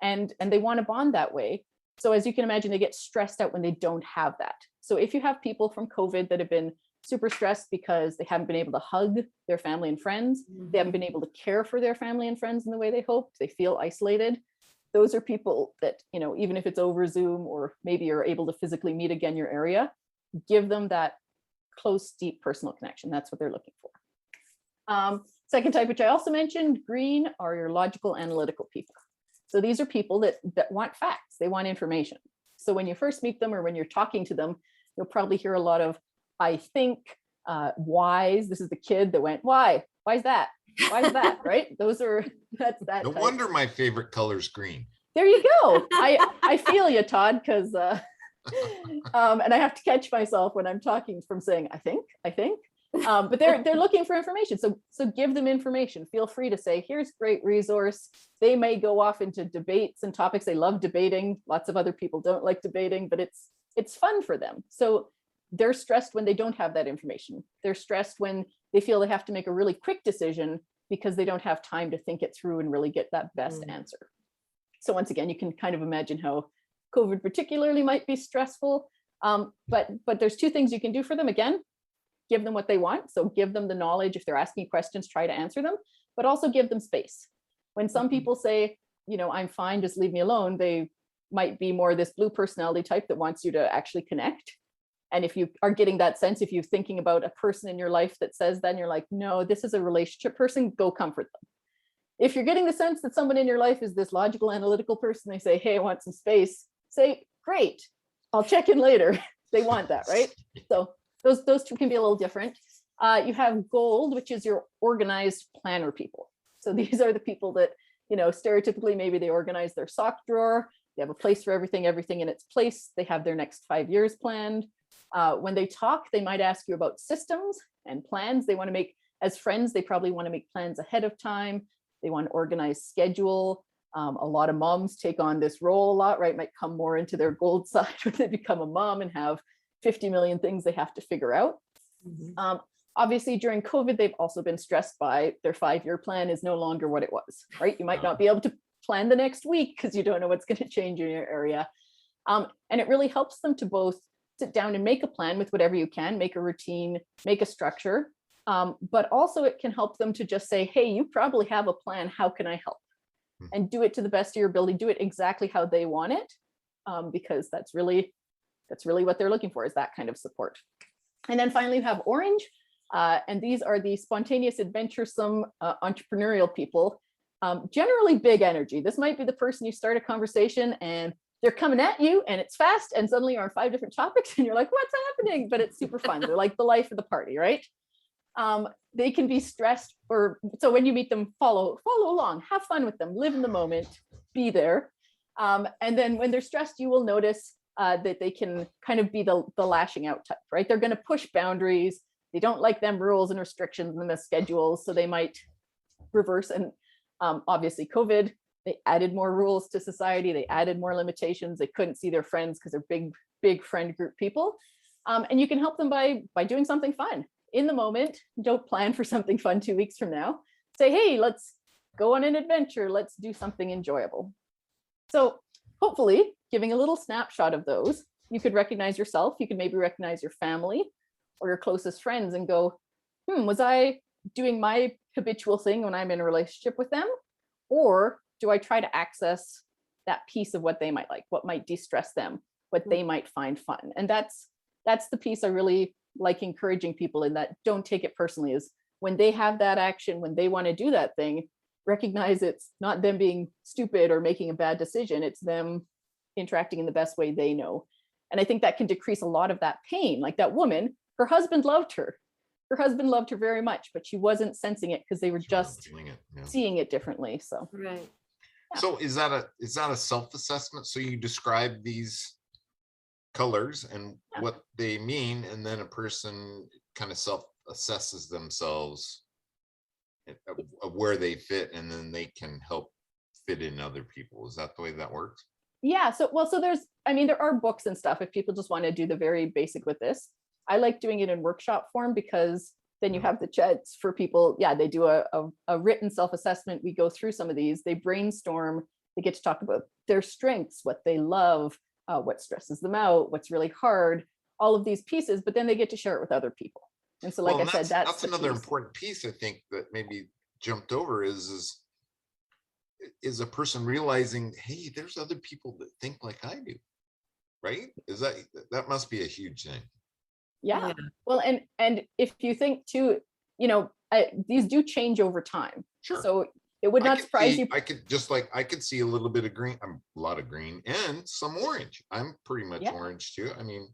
and they want to bond that way. So as you can imagine, they get stressed out when they don't have that. So if you have people from COVID that have been super stressed because they haven't been able to hug their family and friends, they haven't been able to care for their family and friends in the way they hoped, they feel isolated. Those are people that, even if it's over Zoom or maybe you're able to physically meet again your area, give them that close, deep personal connection. That's what they're looking for. Second type, which I also mentioned, green, are your logical, analytical people. So these are people that want facts. They want information. So when you first meet them or when you're talking to them, you'll probably hear a lot of, I think, whys. This is the kid that went, why? Why is that? Why is that? Right? That's that. No type. wonder my favorite color is green. There you go. I feel you, Todd, because and I have to catch myself when I'm talking from saying, I think. But they're looking for information. So give them information. Feel free to say, here's great resource. They may go off into debates and topics. They love debating. Lots of other people don't like debating, but it's fun for them. So they're stressed when they don't have that information. They're stressed when they feel they have to make a really quick decision because they don't have time to think it through and really get that best answer. So once again, you can kind of imagine how COVID particularly might be stressful. But there's two things you can do for them. Again, give them what they want. So give them the knowledge. If they're asking questions, try to answer them, but also give them space. When some people say, I'm fine, just leave me alone, they might be more this blue personality type that wants you to actually connect. And if you are getting that sense, if you're thinking about a person in your life that says that, and you're like, no, this is a relationship person, go comfort them. If you're getting the sense that someone in your life is this logical, analytical person, they say, hey, I want some space, say, great, I'll check in later. They want that, right? So those two can be a little different. You have gold, which is your organized planner people. So these are the people that, stereotypically, maybe they organize their sock drawer. They have a place for everything in its place. They have their next 5 years planned. When they talk, they might ask you about systems and plans. They want to make, as friends, they probably want to make plans ahead of time. They want to organize schedule. A lot of moms take on this role a lot, right? Might come more into their gold side when they become a mom and have 50 million things they have to figure out. Obviously, during COVID, they've also been stressed by their 5-year plan is no longer what it was, right? You might not be able to plan the next week because you don't know what's going to change in your area. And it really helps them to both sit down and make a plan with whatever you can, make a routine, make a structure. But also it can help them to just say, hey, you probably have a plan. How can I help? And do it to the best of your ability. Do it exactly how they want it, because that's really what they're looking for, is that kind of support. And then finally, you have orange. And these are the spontaneous, adventuresome, entrepreneurial people, generally big energy. This might be the person you start a conversation and they're coming at you and it's fast and suddenly you're on 5 different topics and you're like, what's happening? But it's super fun. They're like the life of the party, right? They can be stressed, so when you meet them, follow along, have fun with them, live in the moment, be there. And then when they're stressed, you will notice that they can kind of be the lashing out type, right? They're going to push boundaries. They don't like them rules and restrictions and the schedules, so they might reverse. And obviously COVID, they added more rules to society. They added more limitations. They couldn't see their friends because they're big friend group people. And you can help them by doing something fun in the moment. Don't plan for something fun 2 weeks from now. Say, hey, let's go on an adventure. Let's do something enjoyable. So hopefully, giving a little snapshot of those, you could recognize yourself. You could maybe recognize your family or your closest friends and go, was I doing my habitual thing when I'm in a relationship with them? Or do I try to access that piece of what they might like, what might de-stress them, what they might find fun? And that's the piece I really like encouraging people in, that don't take it personally, is when they have that action, when they want to do that thing, recognize it's not them being stupid or making a bad decision. It's them interacting in the best way they know. And I think that can decrease a lot of that pain. Like that woman, her husband loved her. Her husband loved her very much, but she wasn't sensing it because they were just seeing it differently. So, right. Yeah. So is that a self-assessment? So you describe these colors and what they mean, and then a person kind of self-assesses themselves of where they fit, and then they can help fit in other people. Is that the way that works? Yeah. So there's, I mean, there are books and stuff if people just want to do the very basic with this. I like doing it in workshop form because then you have the chance for people. Yeah, they do a written self-assessment. We go through some of these, they brainstorm, they get to talk about their strengths, what they love, what stresses them out, what's really hard, all of these pieces, but then they get to share it with other people. And so, like I said, that's another important piece, I think, that maybe jumped over is a person realizing, hey, there's other people that think like I do, right? That must be a huge thing. Yeah. Well, and if you think too, these do change over time. Sure. So it would not surprise you. I could see a little bit of green, a lot of green and some orange. I'm pretty much orange too. I mean,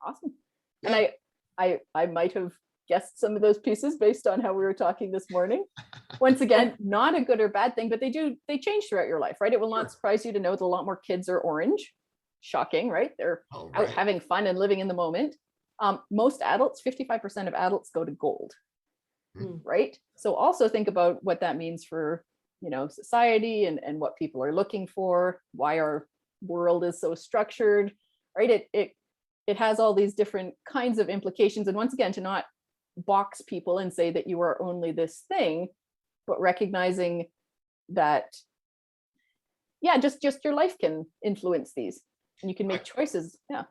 awesome. Yeah. And I might have guessed some of those pieces based on how we were talking this morning. Once again, not a good or bad thing, but they change throughout your life, right? It will not surprise you to know that a lot more kids are orange. Shocking, right? They're out having fun and living in the moment. Most adults, 55% of adults go to gold, right? So also think about what that means for, society and what people are looking for, why our world is so structured, right? It has all these different kinds of implications. And once again, to not box people and say that you are only this thing, but recognizing that, just your life can influence these. And you can make choices. Yeah.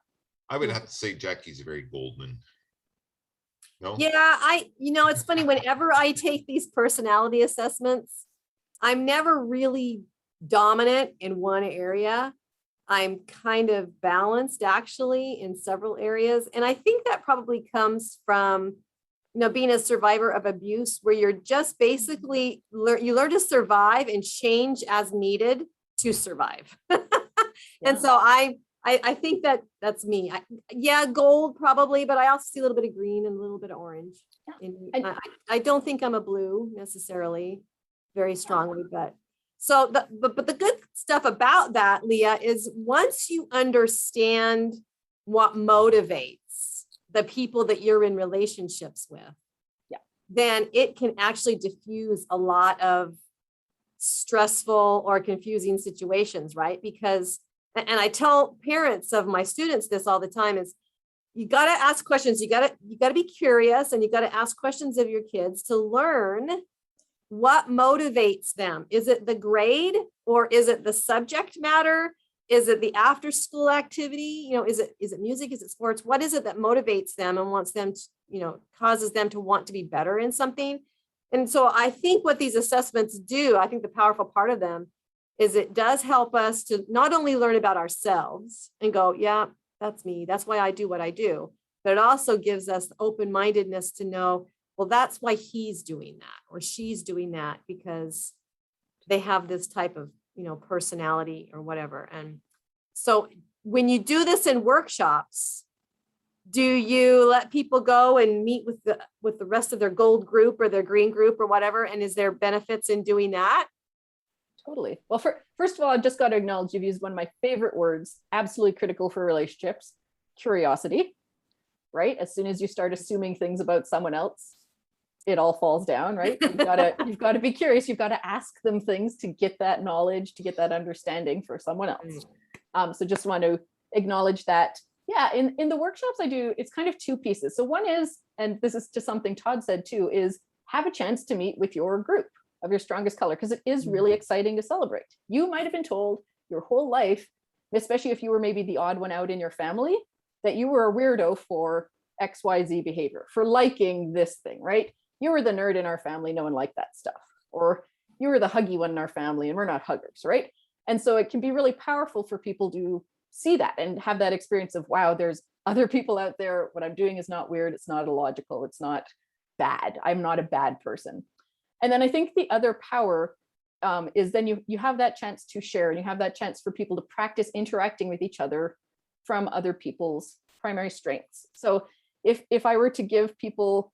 I would have to say Jackie's very golden. No? Yeah, it's funny, whenever I take these personality assessments, I'm never really dominant in one area. I'm kind of balanced actually in several areas. And I think that probably comes from, being a survivor of abuse, where you're just basically, you learn to survive and change as needed to survive. And so I think that's me. Gold probably, but I also see a little bit of green and a little bit of orange. And I don't think I'm a blue necessarily very strongly, but the good stuff about that, Leah, is once you understand what motivates the people that you're in relationships with, then it can actually diffuse a lot of stressful or confusing situations, right? Because, and I tell parents of my students this all the time, is you got to ask questions. You got to be curious, and you got to ask questions of your kids to learn what motivates them. Is it the grade, or is it the subject matter? Is it the after school activity? Is it music? Is it sports? What is it that motivates them and wants them to, causes them to want to be better in something? And so I think what these assessments do, I think the powerful part of them is it does help us to not only learn about ourselves and go, yeah, that's me, that's why I do what I do, but it also gives us open-mindedness to know, well, that's why he's doing that or she's doing that, because they have this type of, personality or whatever. And so when you do this in workshops, do you let people go and meet with the rest of their gold group or their green group or whatever? And is there benefits in doing that? Totally. Well, first of all, I've just got to acknowledge you've used one of my favorite words, absolutely critical for relationships: curiosity, right? As soon as you start assuming things about someone else, it all falls down, right? You've got to be curious. You've got to ask them things to get that knowledge, to get that understanding for someone else. So just want to acknowledge that. Yeah, in the workshops I do, it's kind of two pieces. So one is, and this is just something Todd said too, is have a chance to meet with your group of your strongest color, because it is really exciting to celebrate. You might have been told your whole life, especially if you were maybe the odd one out in your family, that you were a weirdo for XYZ behavior, for liking this thing, right? You were the nerd in our family, no one liked that stuff. Or you were the huggy one in our family and we're not huggers, right? And so it can be really powerful for people to see that and have that experience of, wow, there's other people out there. What I'm doing is not weird. It's not illogical. It's not bad. I'm not a bad person. And then I think the other power is then you have that chance to share, and you have that chance for people to practice interacting with each other from other people's primary strengths. So if I were to give people,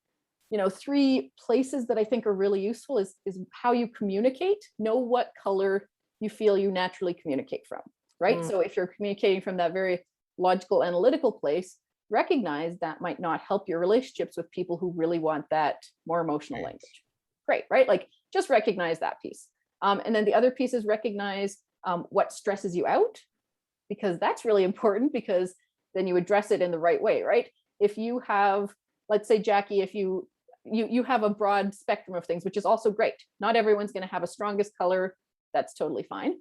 3 places that I think are really useful is how you communicate. Know what color you feel you naturally communicate from, right? So if you're communicating from that very logical, analytical place, recognize that might not help your relationships with people who really want that more emotional language. Great, right? Like just recognize that piece. And then the other piece is recognize what stresses you out, because that's really important, because then you address it in the right way, right? If you have, let's say, Jackie, if you have a broad spectrum of things, which is also great. Not everyone's going to have a strongest color. That's totally fine.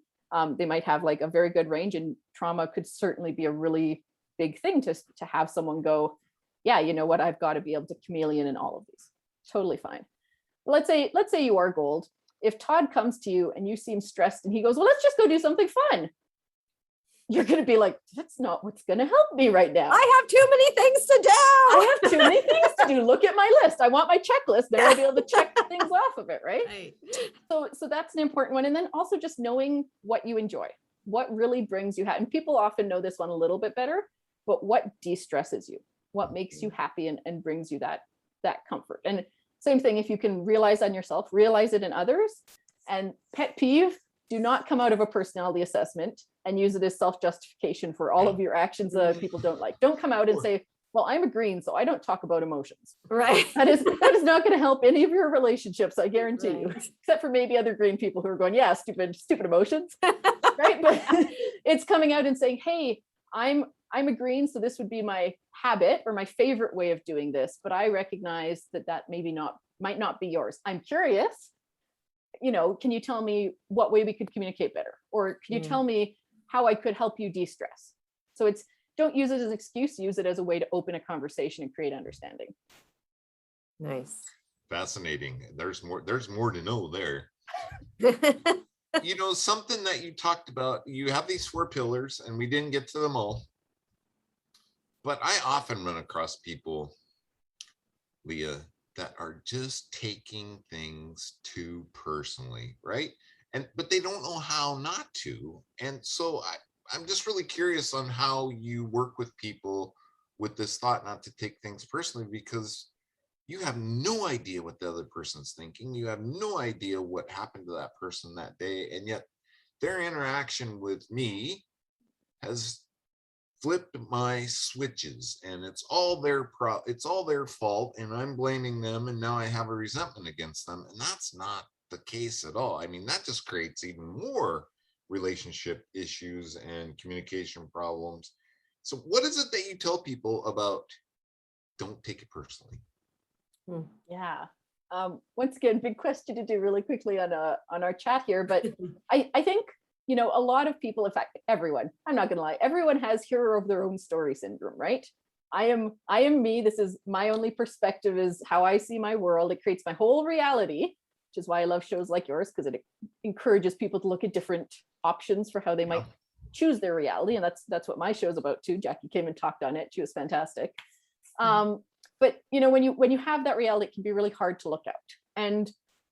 They might have like a very good range, and trauma could certainly be a really big thing to have someone go, yeah, you know what, I've got to be able to chameleon in all of these. Totally fine. Let's say you are gold. If Todd comes to you and you seem stressed and he goes, well, let's just go do something fun, you're going to be like, that's not what's going to help me right now. I have too many things to do. I have too many things to do. Look at my list. I want my checklist. Then I'll be able to check things off of it, right? So that's an important one. And then also just knowing what you enjoy, what really brings you happy. And people often know this one a little bit better, but what de-stresses you, what makes you happy and brings you that comfort. And same thing, if you can realize on yourself, realize it in others. And pet peeve, do not come out of a personality assessment and use it as self-justification for all of your actions that people don't like. Don't come out and say, well, I'm a green, so I don't talk about emotions. Right. That is not going to help any of your relationships, I guarantee you, except for maybe other green people who are going, yeah, stupid emotions, right? But it's coming out and saying, hey, I'm a green, so this would be my habit or my favorite way of doing this, but I recognize that might not be yours. I'm curious, can you tell me what way we could communicate better? Or can you tell me how I could help you de-stress? So don't use it as an excuse, use it as a way to open a conversation and create understanding. Nice. Fascinating. There's more to know there. Something that you talked about, you have these 4 pillars and we didn't get to them all. But I often run across people, Leah, that are just taking things too personally, right? But they don't know how not to. And so I'm just really curious on how you work with people with this thought not to take things personally, because you have no idea what the other person's thinking. You have no idea what happened to that person that day. And yet their interaction with me has flipped my switches, and it's all their fault, and I'm blaming them, and now I have a resentment against them. And that's not the case at all. I mean, that just creates even more relationship issues and communication problems. So what is it that you tell people about don't take it personally? Yeah. Once again, big question to do really quickly on our chat here, but I think a lot of people, in fact, everyone, I'm not going to lie, everyone has hero of their own story syndrome, right? I am me. This is my only perspective, is how I see my world. It creates my whole reality, which is why I love shows like yours, because it encourages people to look at different options for how they might choose their reality. And that's what my show's about too. Jackie came and talked on it. She was fantastic. But when you have that reality, it can be really hard to look out. And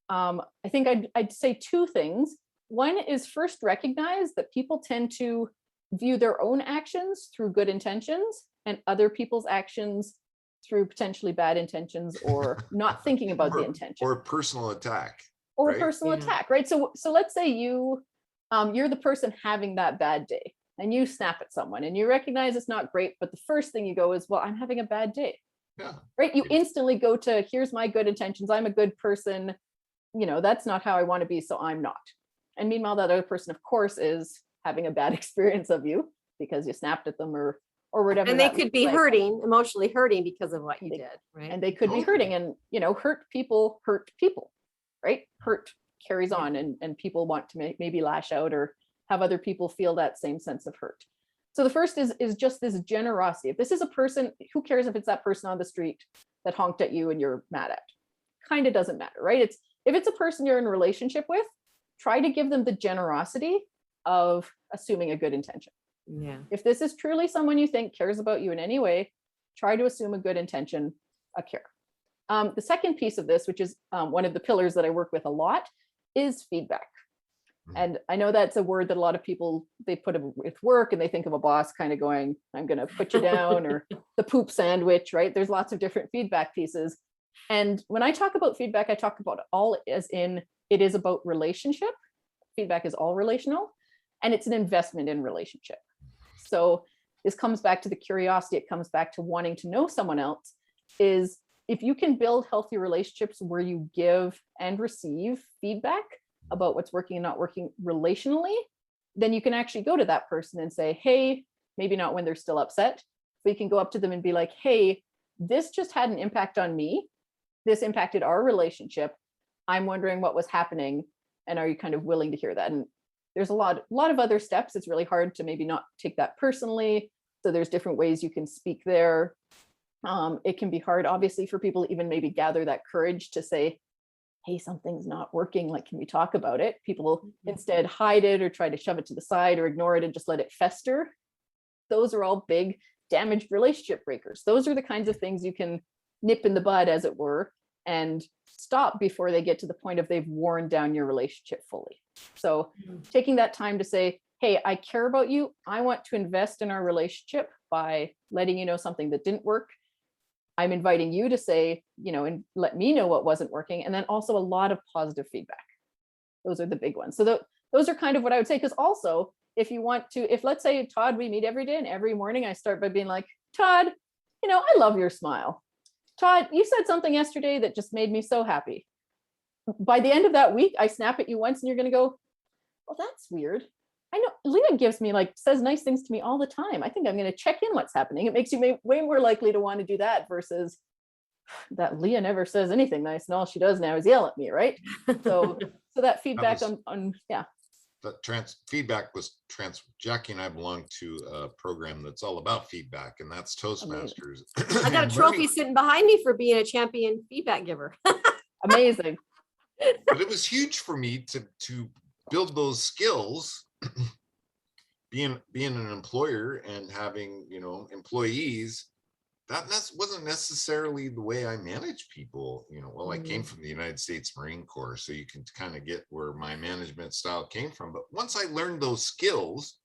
I think I'd say 2 things. One is first recognize that people tend to view their own actions through good intentions and other people's actions through potentially bad intentions, or not thinking about the intention. Or a personal attack. Or a personal attack, right? So let's say you're the person having that bad day and you snap at someone and you recognize it's not great, but the first thing you go is, well, I'm having a bad day. Yeah. Right? You instantly go to, here's my good intentions. I'm a good person. That's not how I want to be, so I'm not. And meanwhile, that other person, of course, is having a bad experience of you because you snapped at them or whatever. And they could be emotionally hurting because of what you did, right? And they could be hurting, and hurt people, right? Hurt carries on, and people want to maybe lash out or have other people feel that same sense of hurt. So the first is just this generosity. If this is a person, who cares if it's that person on the street that honked at you and you're mad at? Kind of doesn't matter, right? If it's a person you're in a relationship with, try to give them the generosity of assuming a good intention. Yeah. If this is truly someone you think cares about you in any way, try to assume a good intention, a care. The second piece of this, which is one of the pillars that I work with a lot, is feedback. And I know that's a word that a lot of people, they put it with work and they think of a boss kind of going, I'm going to put you down, or the poop sandwich, right? There's lots of different feedback pieces. And when I talk about feedback, I talk about all as in, it is about relationship. Feedback is all relational, and it's an investment in relationship. So this comes back to the curiosity. It comes back to wanting to know someone else. Is if you can build healthy relationships where you give and receive feedback, about what's working and not working relationally, then you can actually go to that person and say, hey, maybe not when they're still upset, but you can go up to them and be like, hey, this just had an impact on me. This impacted our relationship. I'm wondering what was happening. And are you kind of willing to hear that? And there's a lot of other steps. It's really hard to maybe not take that personally. So there's different ways you can speak there. It can be hard, obviously, for people to even maybe gather that courage to say, hey, something's not working. Like, can we talk about it? People instead hide it or try to shove it to the side or ignore it and just let it fester. Those are all big damaged relationship breakers. Those are the kinds of things you can nip in the bud, as it were, and stop before they get to the point of they've worn down your relationship fully. So taking that time to say, hey, I care about you. I want to invest in our relationship by letting you know something that didn't work. I'm inviting you to say, and let me know what wasn't working. And then also a lot of positive feedback. Those are the big ones. So those are kind of what I would say. Because also, if let's say, Todd, we meet every day and every morning I start by being like, Todd, I love your smile. Todd, you said something yesterday that just made me so happy. By the end of that week, I snap at you once and you're going to go, well, that's weird. I know Leah says nice things to me all the time. I think I'm going to check in what's happening. It makes you way more likely to want to do that versus that Leah never says anything nice and all she does now is yell at me, right? So that feedback That feedback was Jackie and I belong to a program that's all about feedback, and that's Toastmasters. I got a trophy sitting behind me for being a champion feedback giver. Amazing. But it was huge for me to build those skills. being an employer and having employees, that wasn't necessarily the way I manage people. I came from the United States Marine Corps, so you can kind of get where my management style came from. But once I learned those skills,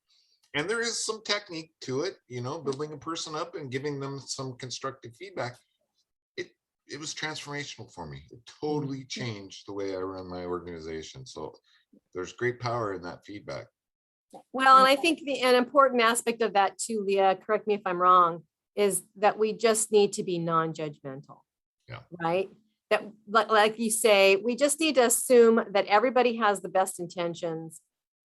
and there is some technique to it, building a person up and giving them some constructive feedback, it was transformational for me. It totally changed the way I run my organization. So there's great power in that feedback. Well, and I think an important aspect of that too, Leah, correct me if I'm wrong, is that we just need to be non-judgmental. Yeah. Right? That, like you say, we just need to assume that everybody has the best intentions,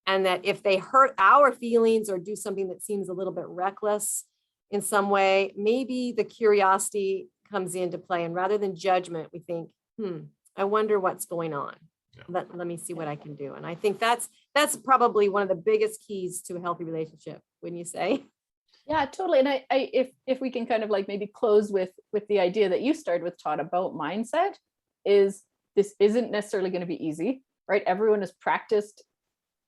and that if they hurt our feelings or do something that seems a little bit reckless in some way, maybe the curiosity comes into play, and rather than judgment, we think, I wonder what's going on. Yeah. Let me see what I can do. And I think that's probably one of the biggest keys to a healthy relationship, wouldn't you say? Yeah, totally. And I if we can kind of maybe close with the idea that you started with, Todd, about mindset, is this isn't necessarily going to be easy, right? Everyone has practiced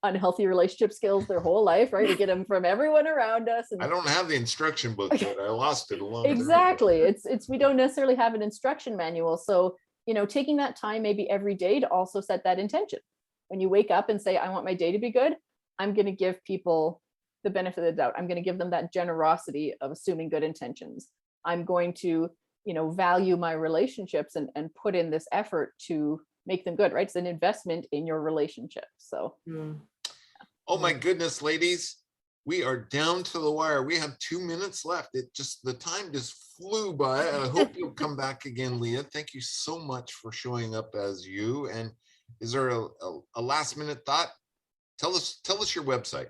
unhealthy relationship skills their whole life, right? We get them from everyone around us. And I don't have the instruction book yet. I lost it a long time ago. Exactly. It's we don't necessarily have an instruction manual. So taking that time maybe every day to also set that intention. When you wake up and say, I want my day to be good, I'm going to give people the benefit of the doubt. I'm going to give them that generosity of assuming good intentions. I'm going to, value my relationships and put in this effort to make them good, right? It's an investment in your relationship. So. Oh my goodness, ladies. We are down to the wire. We have 2 minutes left. The time just flew by. I hope you'll come back again, Leah. Thank you so much for showing up as you. And is there a last minute thought? Tell us your website.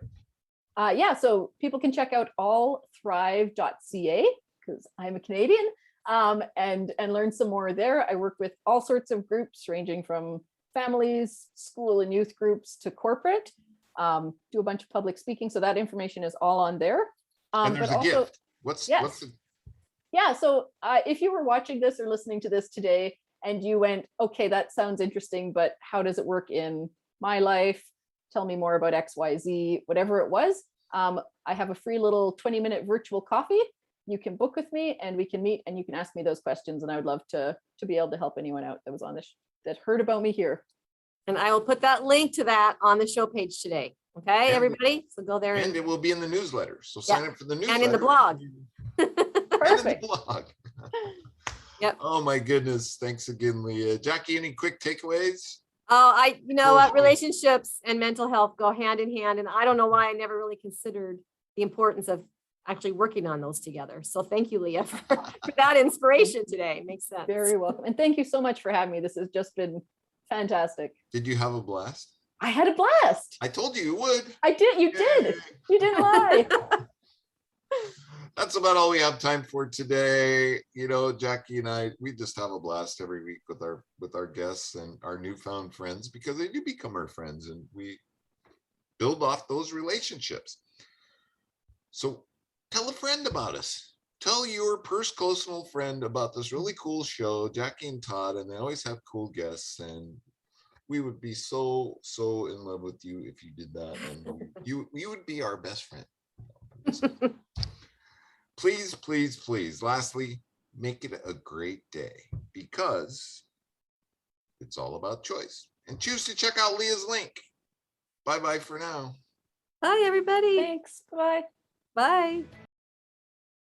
So people can check out allthrive.ca, because I'm a Canadian, and learn some more there. I work with all sorts of groups ranging from families, school and youth groups to corporate. Do a bunch of public speaking. So that information is all on there. And there's a gift. What's the... Yeah. So if you were watching this or listening to this today and you went, okay, that sounds interesting, but how does it work in my life? Tell me more about XYZ, whatever it was. I have a free little 20-minute virtual coffee. You can book with me and we can meet and you can ask me those questions. And I would love to be able to help anyone out that was on this, that heard about me here. And I will put that link to that on the show page today. Okay, everybody. So go there. And it will be in the newsletter. So sign up for the newsletter. And in the blog. Perfect. Yep. Oh my goodness. Thanks again, Leah. Jackie, any quick takeaways? Oh, you know what? Relationships and mental health go hand in hand. And I don't know why I never really considered the importance of actually working on those together. So thank you, Leah, for that inspiration today. Makes sense. Very welcome. And thank you so much for having me. This has just been fantastic. Did you have a blast? I had a blast. I told you would. I did. You did. Yay. You didn't lie. That's about all we have time for today. You know, Jackie and I, we just have a blast every week with our guests and our newfound friends, because they do become our friends and we build off those relationships. So tell a friend about us. Tell your personal friend about this really cool show, Jackie and Todd, and they always have cool guests, and we would be so in love with you if you did that, and you would be our best friend. Please, lastly, make it a great day, because it's all about choice. And choose to check out Leah's link. Bye-bye for now. Bye, everybody. Thanks. Bye. Bye.